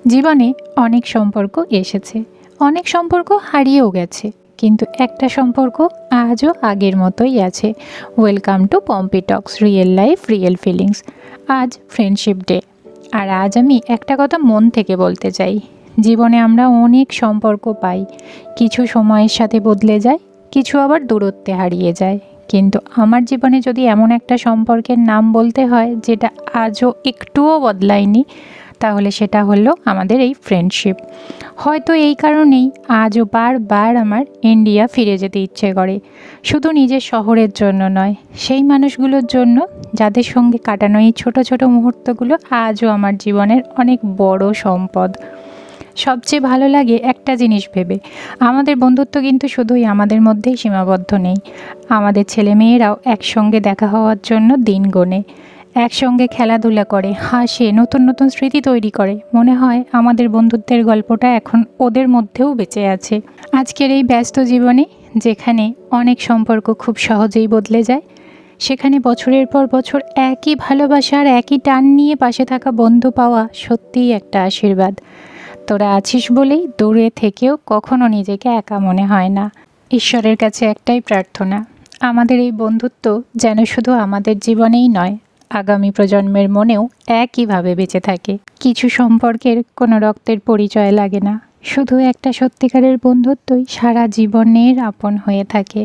জীবনে অনেক সম্পর্ক এসেছে, অনেক সম্পর্ক হারিয়েও গেছে, কিন্তু একটা সম্পর্ক আজও আগের মতোই আছে। Welcome to Pompi Tux, real life real feelings. আজ ফ্রেন্ডশিপ ডে, আর আজ আমি একটা কথা মন থেকে বলতে চাই। জীবনে আমরা অনেক সম্পর্ক পাই, কিছু সময়ের সাথে বদলে যায়, কিছু আবার দূরত্বে হারিয়ে যায়। কিন্তু আমার জীবনে যদি এমন একটা সম্পর্কের নাম বলতে হয় যেটা আজও একটুও বদলায়নি, তাহলে সেটা হলো আমাদের এই ফ্রেন্ডশিপ। হয়তো এই কারণেই আজও বারবার আমার ইন্ডিয়া ফিরে যেতে ইচ্ছে করে, শুধু নিজের শহরের জন্য নয়, সেই মানুষগুলোর জন্য যাদের সঙ্গে কাটানো এই ছোট ছোট মুহূর্তগুলো আজও আমার জীবনের অনেক বড় সম্পদ। সবচেয়ে ভালো লাগে একটা জিনিস ভেবে, আমাদের বন্ধুত্ব কিন্তু শুধুই আমাদের মধ্যেই সীমাবদ্ধ নেই। আমাদের ছেলেমেয়েরাও একসঙ্গে দেখা হওয়ার জন্য দিন গোনে, একসঙ্গে খেলাধুলা করে, হাসে, নতুন নতুন স্মৃতি তৈরি করে। মনে হয় আমাদের বন্ধুত্বের গল্পটা এখন ওদের মধ্যেও বেঁচে আছে। আজকের এই ব্যস্ত জীবনে, যেখানে অনেক সম্পর্ক খুব সহজেই বদলে যায়, সেখানে বছরের পর বছর একই ভালোবাসার একই টান নিয়ে পাশে থাকা বন্ধু পাওয়া সত্যিই একটা আশীর্বাদ। তোরা আছিস বলেই দূরে থেকেও কখনো নিজেকে একা মনে হয় না। ঈশ্বরের কাছে একটাই প্রার্থনা, আমাদের এই বন্ধুত্ব যেন শুধু আমাদের জীবনেই নয়, আগামী প্রজন্মের মনেও একইভাবে বেঁচে থাকে। কিছু সম্পর্কের কোনো রক্তের পরিচয় লাগে না, শুধু একটা সত্যিকারের বন্ধুত্বই সারা জীবনের আপন হয়ে থাকে।